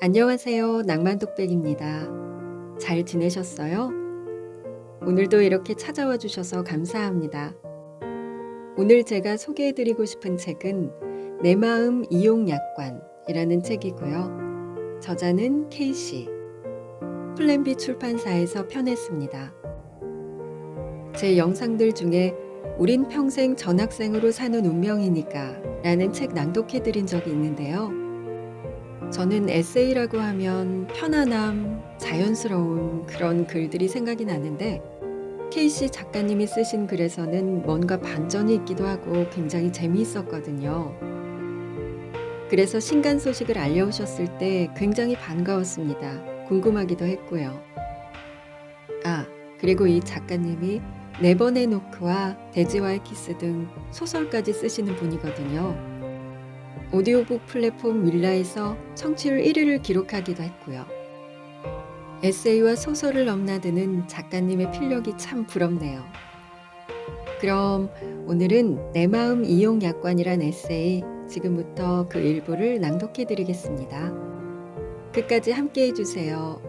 안녕하세요. 낭만독백입니다. 잘 지내셨어요? 오늘도 이렇게 찾아와 주셔서 감사합니다. 오늘 제가 소개해드리고 싶은 책은 내 마음 이용약관이라는 책이고요. 저자는 케이시, 플랜비 출판사에서 펴냈습니다. 제 영상들 중에 우린 평생 전학생으로 사는 운명이니까 라는 책 낭독해드린 적이 있는데요. 저는 에세이라고 하면 편안함, 자연스러움 그런 글들이 생각이 나는데 케이시 작가님이 쓰신 글에서는 뭔가 반전이 있기도 하고 굉장히 재미있었거든요. 그래서 신간 소식을 알려오셨을 때 굉장히 반가웠습니다. 궁금하기도 했고요. 아, 그리고 이 작가님이 네번의 노크와 돼지와의 키스 등 소설까지 쓰시는 분이거든요. 오디오북 플랫폼 윌라에서 청취율 1위를 기록하기도 했고요. 에세이와 소설을 넘나드는 작가님의 필력이 참 부럽네요. 그럼 오늘은 내 마음 이용 약관이란 에세이 지금부터 그 일부를 낭독해 드리겠습니다. 끝까지 함께 해주세요.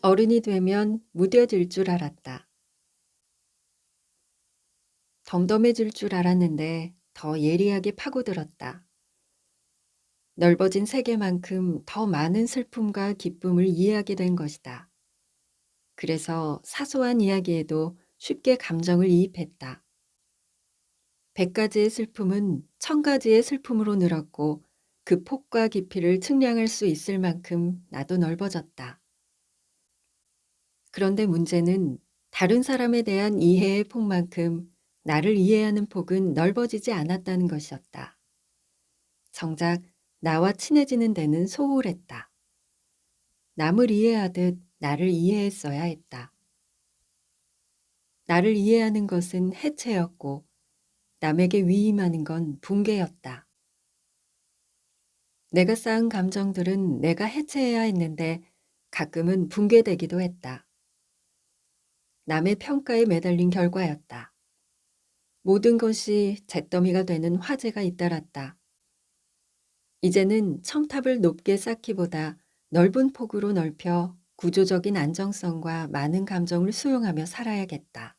어른이 되면 무뎌질 줄 알았다. 덤덤해질 줄 알았는데 더 예리하게 파고들었다. 넓어진 세계만큼 더 많은 슬픔과 기쁨을 이해하게 된 것이다. 그래서 사소한 이야기에도 쉽게 감정을 이입했다. 100가지의 슬픔은 1000가지의 슬픔으로 늘었고 그 폭과 깊이를 측량할 수 있을 만큼 나도 넓어졌다. 그런데 문제는 다른 사람에 대한 이해의 폭만큼 나를 이해하는 폭은 넓어지지 않았다는 것이었다. 정작 나와 친해지는 데는 소홀했다. 남을 이해하듯 나를 이해했어야 했다. 나를 이해하는 것은 해체였고 남에게 위임하는 건 붕괴였다. 내가 쌓은 감정들은 내가 해체해야 했는데 가끔은 붕괴되기도 했다. 남의 평가에 매달린 결과였다. 모든 것이 잿더미가 되는 화재가 잇따랐다. 이제는 첨탑을 높게 쌓기보다 넓은 폭으로 넓혀 구조적인 안정성과 많은 감정을 수용하며 살아야겠다.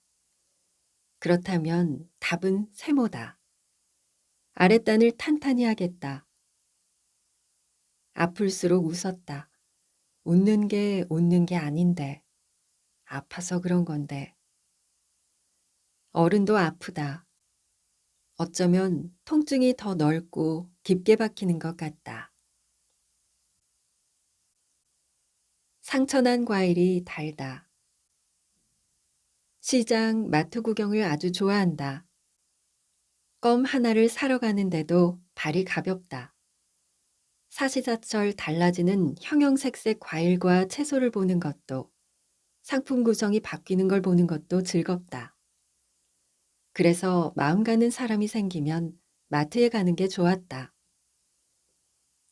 그렇다면 답은 세모다. 아랫단을 탄탄히 하겠다. 아플수록 웃었다. 웃는 게 아닌데. 아파서 그런 건데. 어른도 아프다. 어쩌면 통증이 더 넓고 깊게 박히는 것 같다. 상처난 과일이 달다. 시장, 마트 구경을 아주 좋아한다. 껌 하나를 사러 가는데도 발이 가볍다. 사시사철 달라지는 형형색색 과일과 채소를 보는 것도, 상품 구성이 바뀌는 걸 보는 것도 즐겁다. 그래서 마음 가는 사람이 생기면 마트에 가는 게 좋았다.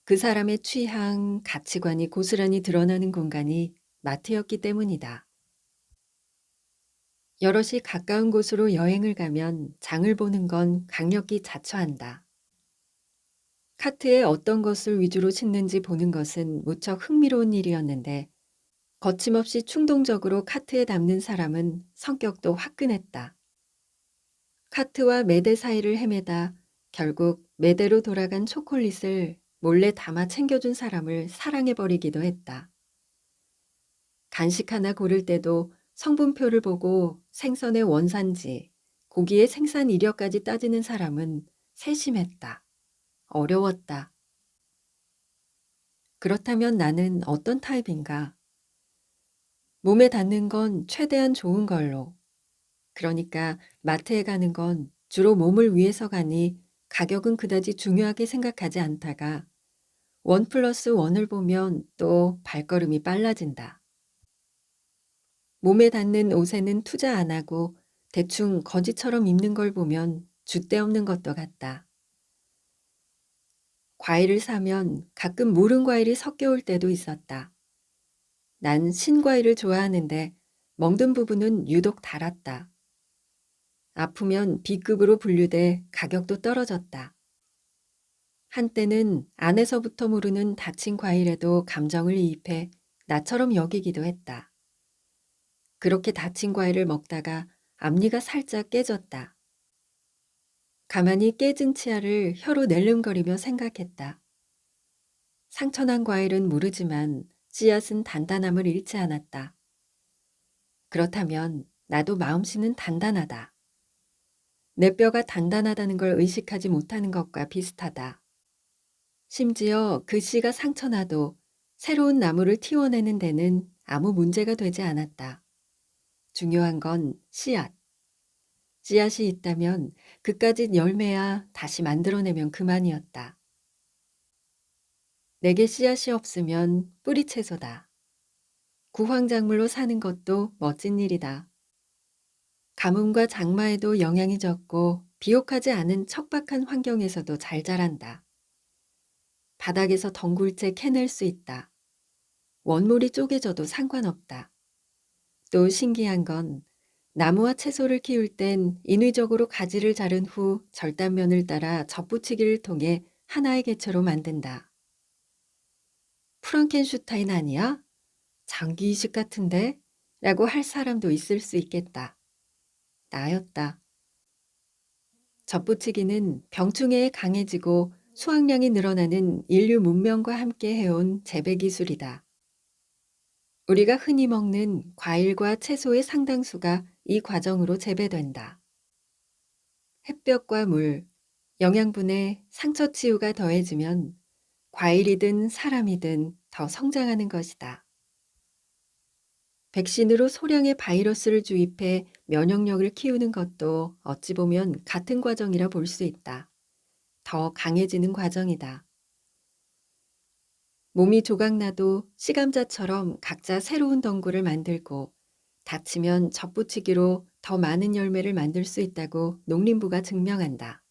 그 사람의 취향, 가치관이 고스란히 드러나는 공간이 마트였기 때문이다. 여럿이 가까운 곳으로 여행을 가면 장을 보는 건 강력히 자처한다. 카트에 어떤 것을 위주로 싣는지 보는 것은 무척 흥미로운 일이었는데 거침없이 충동적으로 카트에 담는 사람은 성격도 화끈했다. 카트와 매대 사이를 헤매다 결국 매대로 돌아간 초콜릿을 몰래 담아 챙겨준 사람을 사랑해버리기도 했다. 간식 하나 고를 때도 성분표를 보고 생선의 원산지, 고기의 생산 이력까지 따지는 사람은 세심했다. 어려웠다. 그렇다면 나는 어떤 타입인가? 몸에 닿는 건 최대한 좋은 걸로. 그러니까 마트에 가는 건 주로 몸을 위해서 가니 가격은 그다지 중요하게 생각하지 않다가 1+1을 보면 또 발걸음이 빨라진다. 몸에 닿는 옷에는 투자 안 하고 대충 거지처럼 입는 걸 보면 줏대없는 것도 같다. 과일을 사면 가끔 무른 과일이 섞여 올 때도 있었다. 난 신과일을 좋아하는데 먹는 부분은 유독 달았다. 아프면 B급으로 분류돼 가격도 떨어졌다. 한때는 안에서부터 모르는 다친 과일에도 감정을 이입해 나처럼 여기기도 했다. 그렇게 다친 과일을 먹다가 앞니가 살짝 깨졌다. 가만히 깨진 치아를 혀로 낼름거리며 생각했다. 상처난 과일은 모르지만 씨앗은 단단함을 잃지 않았다. 그렇다면 나도 마음씨는 단단하다. 내 뼈가 단단하다는 걸 의식하지 못하는 것과 비슷하다. 심지어 그 씨가 상처나도 새로운 나무를 틔워내는 데는 아무 문제가 되지 않았다. 중요한 건 씨앗. 씨앗이 있다면 그까짓 열매야 다시 만들어내면 그만이었다. 내게 씨앗이 없으면 뿌리 채소다. 구황작물로 사는 것도 멋진 일이다. 가뭄과 장마에도 영향이 적고 비옥하지 않은 척박한 환경에서도 잘 자란다. 바닥에서 덩굴째 캐낼 수 있다. 원물이 쪼개져도 상관없다. 또 신기한 건 나무와 채소를 키울 땐 인위적으로 가지를 자른 후 절단면을 따라 접붙이기를 통해 하나의 개체로 만든다. 프랑켄슈타인 아니야? 장기 이식 같은데? 라고 할 사람도 있을 수 있겠다. 나였다. 접붙이기는 병충해에 강해지고 수확량이 늘어나는 인류 문명과 함께 해온 재배 기술이다. 우리가 흔히 먹는 과일과 채소의 상당수가 이 과정으로 재배된다. 햇볕과 물, 영양분에 상처 치유가 더해지면 과일이든 사람이든 더 성장하는 것이다. 백신으로 소량의 바이러스를 주입해 면역력을 키우는 것도 어찌 보면 같은 과정이라 볼 수 있다. 더 강해지는 과정이다. 몸이 조각나도 씨감자처럼 각자 새로운 덩굴을 만들고 다치면 접붙이기로 더 많은 열매를 만들 수 있다고 농림부가 증명한다.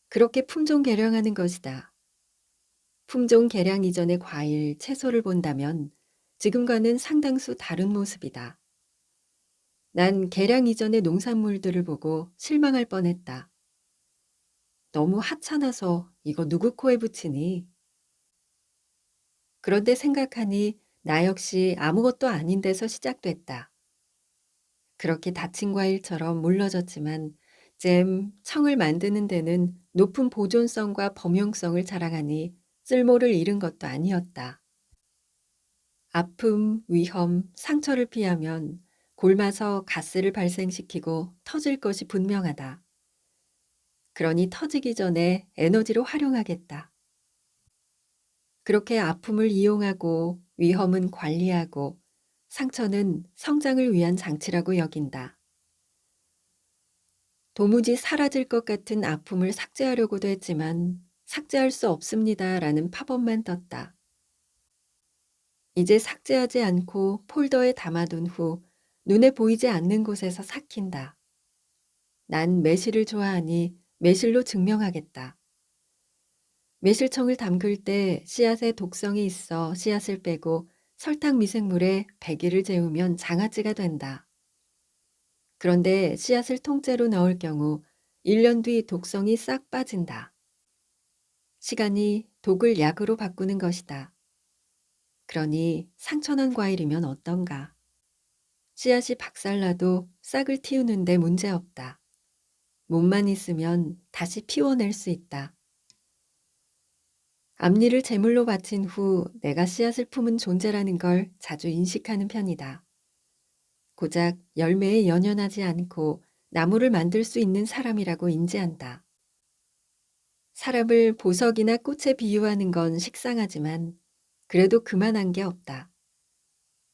그렇게 품종 개량하는 것이다. 품종 개량 이전의 과일, 채소를 본다면 지금과는 상당수 다른 모습이다. 난 개량 이전의 농산물들을 보고 실망할 뻔했다. 너무 하찮아서 이거 누구 코에 붙이니? 그런데 생각하니 나 역시 아무것도 아닌 데서 시작됐다. 그렇게 다친 과일처럼 물러졌지만 잼, 청을 만드는 데는 높은 보존성과 범용성을 자랑하니 쓸모를 잃은 것도 아니었다. 아픔, 위험, 상처를 피하면 골마서 가스를 발생시키고 터질 것이 분명하다. 그러니 터지기 전에 에너지로 활용하겠다. 그렇게 아픔을 이용하고 위험은 관리하고 상처는 성장을 위한 장치라고 여긴다. 도무지 사라질 것 같은 아픔을 삭제하려고도 했지만 삭제할 수 없습니다라는 팝업만 떴다. 이제 삭제하지 않고 폴더에 담아둔 후 눈에 보이지 않는 곳에서 삭힌다. 난 매실을 좋아하니 매실로 증명하겠다. 매실청을 담글 때 씨앗에 독성이 있어 씨앗을 빼고 설탕 미생물에 배기를 재우면 장아찌가 된다. 그런데 씨앗을 통째로 넣을 경우 1년 뒤 독성이 싹 빠진다. 시간이 독을 약으로 바꾸는 것이다. 그러니 상처난 과일이면 어떤가? 씨앗이 박살나도 싹을 틔우는데 문제없다. 몸만 있으면 다시 피워낼 수 있다. 앞니를 제물로 바친 후 내가 씨앗을 품은 존재라는 걸 자주 인식하는 편이다. 고작 열매에 연연하지 않고 나무를 만들 수 있는 사람이라고 인지한다. 사람을 보석이나 꽃에 비유하는 건 식상하지만 그래도 그만한 게 없다.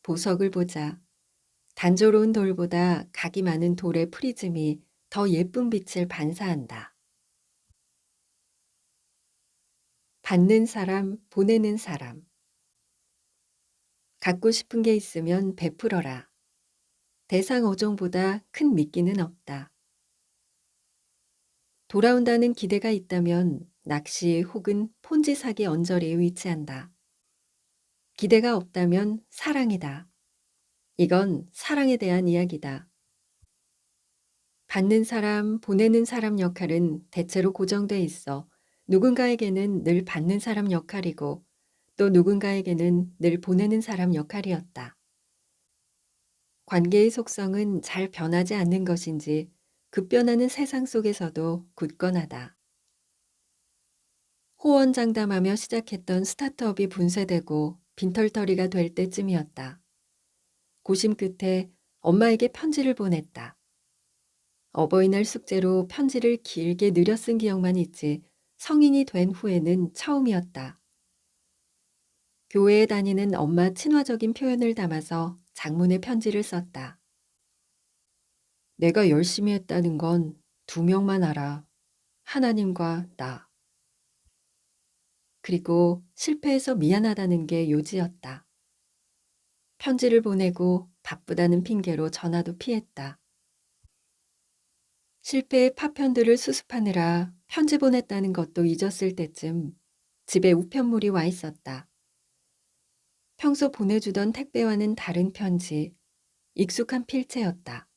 보석을 보자. 단조로운 돌보다 각이 많은 돌의 프리즘이 더 예쁜 빛을 반사한다. 받는 사람, 보내는 사람. 갖고 싶은 게 있으면 베풀어라. 대상 어종보다 큰 미끼는 없다. 돌아온다는 기대가 있다면 낚시 혹은 폰지 사기 언저리에 위치한다. 기대가 없다면 사랑이다. 이건 사랑에 대한 이야기다. 받는 사람, 보내는 사람 역할은 대체로 고정돼 있어 누군가에게는 늘 받는 사람 역할이고 또 누군가에게는 늘 보내는 사람 역할이었다. 관계의 속성은 잘 변하지 않는 것인지 급변하는 세상 속에서도 굳건하다. 호언장담하며 시작했던 스타트업이 분쇄되고 빈털터리가 될 때쯤이었다. 고심 끝에 엄마에게 편지를 보냈다. 어버이날 숙제로 편지를 길게 느려 쓴 기억만 있지 성인이 된 후에는 처음이었다. 교회에 다니는 엄마 친화적인 표현을 담아서 장문의 편지를 썼다. 내가 열심히 했다는 건 두 명만 알아. 하나님과 나. 그리고 실패해서 미안하다는 게 요지였다. 편지를 보내고 바쁘다는 핑계로 전화도 피했다. 실패의 파편들을 수습하느라 편지 보냈다는 것도 잊었을 때쯤 집에 우편물이 와 있었다. 평소 보내주던 택배와는 다른 편지, 익숙한 필체였다.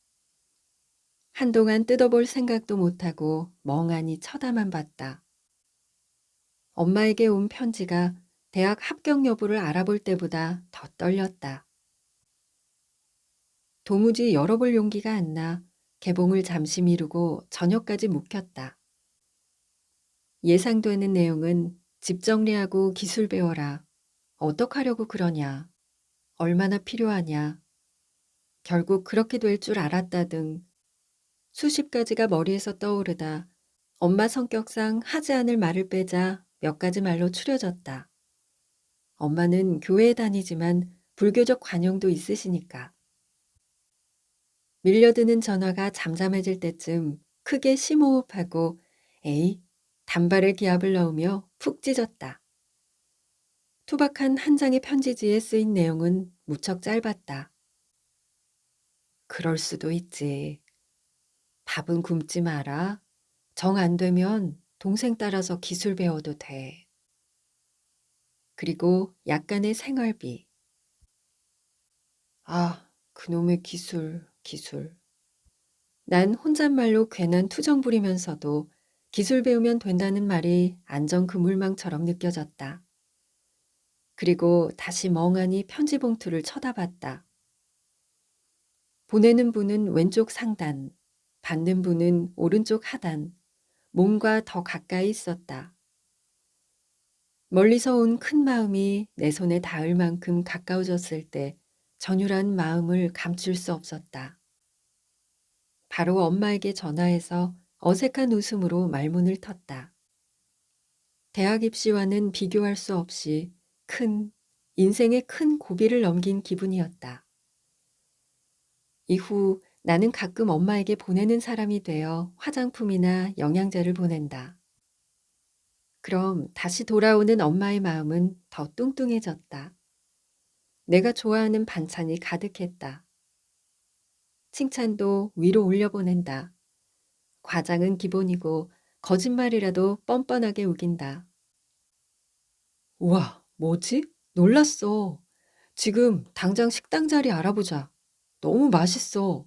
한동안 뜯어볼 생각도 못하고 멍하니 쳐다만 봤다. 엄마에게 온 편지가 대학 합격 여부를 알아볼 때보다 더 떨렸다. 도무지 열어볼 용기가 안 나 개봉을 잠시 미루고 저녁까지 묵혔다. 예상되는 내용은 집 정리하고 기술 배워라. 어떡하려고 그러냐. 얼마나 필요하냐. 결국 그렇게 될 줄 알았다 등 수십 가지가 머리에서 떠오르다 엄마 성격상 하지 않을 말을 빼자 몇 가지 말로 추려졌다. 엄마는 교회에 다니지만 불교적 관용도 있으시니까. 밀려드는 전화가 잠잠해질 때쯤 크게 심호흡하고 에이 단발에 기압을 넣으며 푹 찢었다. 투박한 한 장의 편지지에 쓰인 내용은 무척 짧았다. 그럴 수도 있지. 밥은 굶지 마라. 정 안 되면 동생 따라서 기술 배워도 돼. 그리고 약간의 생활비. 아, 그놈의 기술. 난 혼잣말로 괜한 투정 부리면서도 기술 배우면 된다는 말이 안전 그물망처럼 느껴졌다. 그리고 다시 멍하니 편지 봉투를 쳐다봤다. 보내는 분은 왼쪽 상단, 받는 분은 오른쪽 하단, 몸과 더 가까이 있었다. 멀리서 온 큰 마음이 내 손에 닿을 만큼 가까워졌을 때 전율한 마음을 감출 수 없었다. 바로 엄마에게 전화해서 어색한 웃음으로 말문을 텄다. 대학 입시와는 비교할 수 없이 인생의 큰 고비를 넘긴 기분이었다. 이후 나는 가끔 엄마에게 보내는 사람이 되어 화장품이나 영양제를 보낸다. 그럼 다시 돌아오는 엄마의 마음은 더 뚱뚱해졌다. 내가 좋아하는 반찬이 가득했다. 칭찬도 위로 올려보낸다. 과장은 기본이고 거짓말이라도 뻔뻔하게 우긴다. 우와, 뭐지? 놀랐어. 지금 당장 식당 자리 알아보자. 너무 맛있어.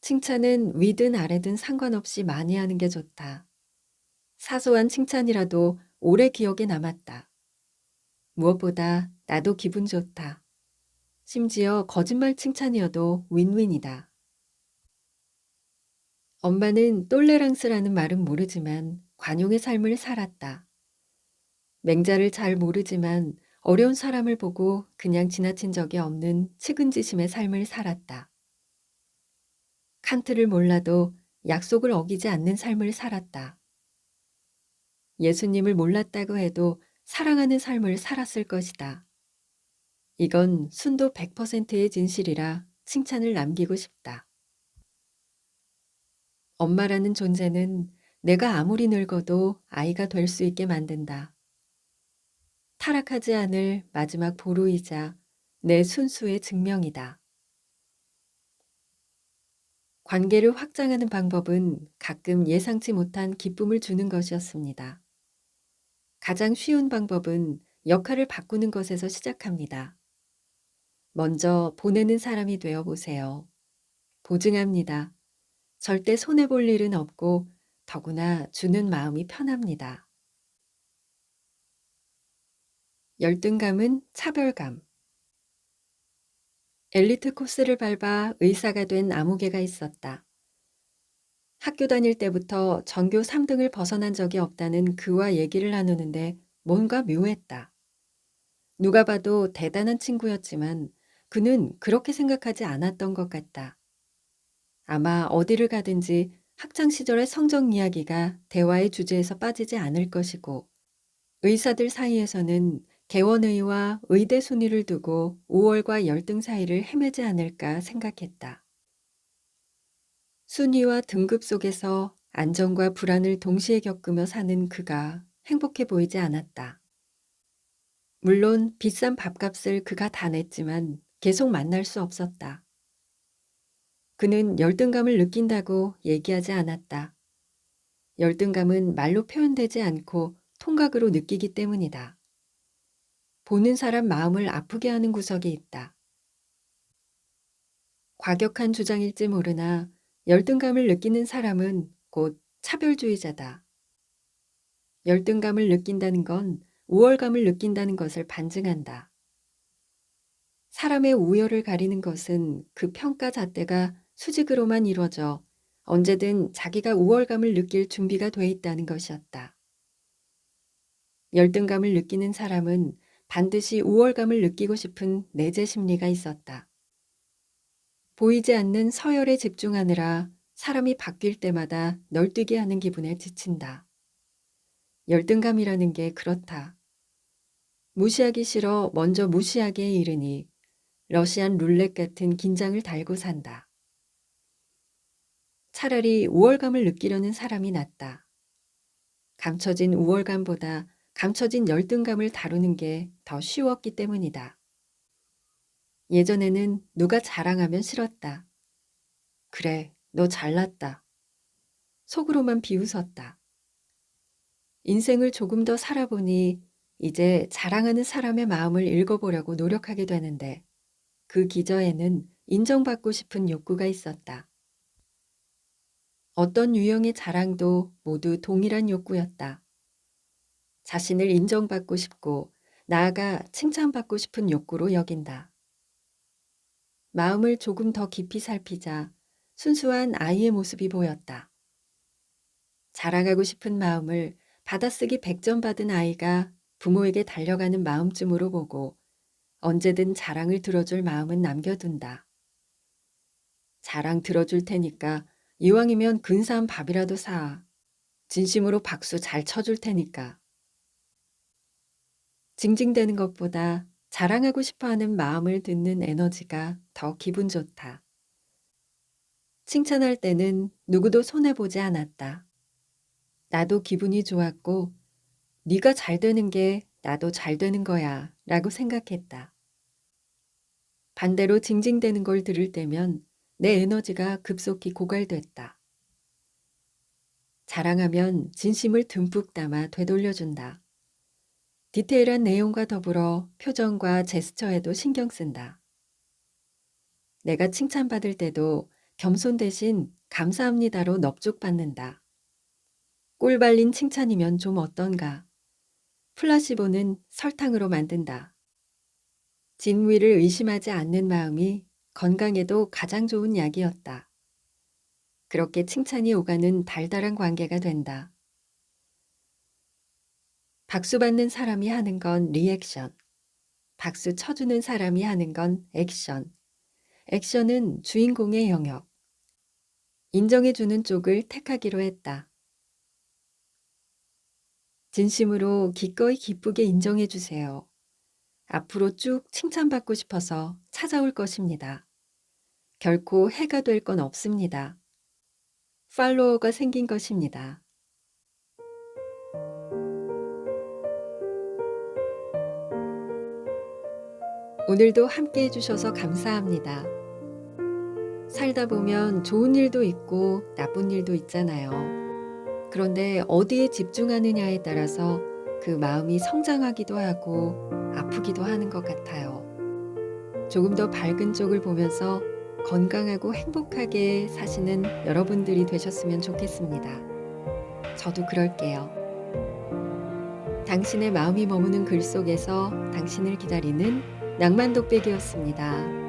칭찬은 위든 아래든 상관없이 많이 하는 게 좋다. 사소한 칭찬이라도 오래 기억에 남았다. 무엇보다 나도 기분 좋다. 심지어 거짓말 칭찬이어도 윈윈이다. 엄마는 똘레랑스라는 말은 모르지만 관용의 삶을 살았다. 맹자를 잘 모르지만 어려운 사람을 보고 그냥 지나친 적이 없는 측은지심의 삶을 살았다. 칸트를 몰라도 약속을 어기지 않는 삶을 살았다. 예수님을 몰랐다고 해도 사랑하는 삶을 살았을 것이다. 이건 순도 100%의 진실이라 칭찬을 남기고 싶다. 엄마라는 존재는 내가 아무리 늙어도 아이가 될 수 있게 만든다. 타락하지 않을 마지막 보루이자 내 순수의 증명이다. 관계를 확장하는 방법은 가끔 예상치 못한 기쁨을 주는 것이었습니다. 가장 쉬운 방법은 역할을 바꾸는 것에서 시작합니다. 먼저 보내는 사람이 되어 보세요. 보증합니다. 절대 손해볼 일은 없고 더구나 주는 마음이 편합니다. 열등감은 차별감. 엘리트 코스를 밟아 의사가 된 아무개가 있었다. 학교 다닐 때부터 전교 3등을 벗어난 적이 없다는 그와 얘기를 나누는데 뭔가 묘했다. 누가 봐도 대단한 친구였지만 그는 그렇게 생각하지 않았던 것 같다. 아마 어디를 가든지 학창 시절의 성적 이야기가 대화의 주제에서 빠지지 않을 것이고, 의사들 사이에서는 개원의와 의대 순위를 두고 우월과 열등 사이를 헤매지 않을까 생각했다. 순위와 등급 속에서 안정과 불안을 동시에 겪으며 사는 그가 행복해 보이지 않았다. 물론 비싼 밥값을 그가 다 냈지만 계속 만날 수 없었다. 그는 열등감을 느낀다고 얘기하지 않았다. 열등감은 말로 표현되지 않고 통각으로 느끼기 때문이다. 보는 사람 마음을 아프게 하는 구석이 있다. 과격한 주장일지 모르나 열등감을 느끼는 사람은 곧 차별주의자다. 열등감을 느낀다는 건 우월감을 느낀다는 것을 반증한다. 사람의 우열을 가리는 것은 그 평가 잣대가 수직으로만 이루어져 언제든 자기가 우월감을 느낄 준비가 돼 있다는 것이었다. 열등감을 느끼는 사람은 반드시 우월감을 느끼고 싶은 내재 심리가 있었다. 보이지 않는 서열에 집중하느라 사람이 바뀔 때마다 널뛰게 하는 기분에 지친다. 열등감이라는 게 그렇다. 무시하기 싫어 먼저 무시하기에 이르니 러시안 룰렛 같은 긴장을 달고 산다. 차라리 우월감을 느끼려는 사람이 낫다. 감춰진 우월감보다 감춰진 열등감을 다루는 게 더 쉬웠기 때문이다. 예전에는 누가 자랑하면 싫었다. 그래, 너 잘났다. 속으로만 비웃었다. 인생을 조금 더 살아보니 이제 자랑하는 사람의 마음을 읽어보려고 노력하게 되는데 그 기저에는 인정받고 싶은 욕구가 있었다. 어떤 유형의 자랑도 모두 동일한 욕구였다. 자신을 인정받고 싶고 나아가 칭찬받고 싶은 욕구로 여긴다. 마음을 조금 더 깊이 살피자 순수한 아이의 모습이 보였다. 자랑하고 싶은 마음을 받아쓰기 100점 받은 아이가 부모에게 달려가는 마음쯤으로 보고 언제든 자랑을 들어줄 마음은 남겨둔다. 자랑 들어줄 테니까 이왕이면 근사한 밥이라도 사. 진심으로 박수 잘 쳐줄 테니까. 징징대는 것보다 자랑하고 싶어하는 마음을 듣는 에너지가 더 기분 좋다. 칭찬할 때는 누구도 손해보지 않았다. 나도 기분이 좋았고 네가 잘 되는 게 나도 잘 되는 거야 라고 생각했다. 반대로 징징대는 걸 들을 때면 내 에너지가 급속히 고갈됐다. 자랑하면 진심을 듬뿍 담아 되돌려준다. 디테일한 내용과 더불어 표정과 제스처에도 신경 쓴다. 내가 칭찬받을 때도 겸손 대신 감사합니다로 넙죽받는다. 꿀 발린 칭찬이면 좀 어떤가. 플라시보는 설탕으로 만든다. 진위를 의심하지 않는 마음이 건강에도 가장 좋은 약이었다. 그렇게 칭찬이 오가는 달달한 관계가 된다. 박수 받는 사람이 하는 건 리액션. 박수 쳐주는 사람이 하는 건 액션. 액션은 주인공의 영역. 인정해주는 쪽을 택하기로 했다. 진심으로 기꺼이 기쁘게 인정해주세요. 앞으로 쭉 칭찬받고 싶어서 찾아올 것입니다. 결코 해가 될 건 없습니다. 팔로워가 생긴 것입니다. 오늘도 함께 해주셔서 감사합니다. 살다 보면 좋은 일도 있고 나쁜 일도 있잖아요. 그런데 어디에 집중하느냐에 따라서 그 마음이 성장하기도 하고 아프기도 하는 것 같아요. 조금 더 밝은 쪽을 보면서 건강하고 행복하게 사시는 여러분들이 되셨으면 좋겠습니다. 저도 그럴게요. 당신의 마음이 머무는 글 속에서 당신을 기다리는 낭만 독백이었습니다.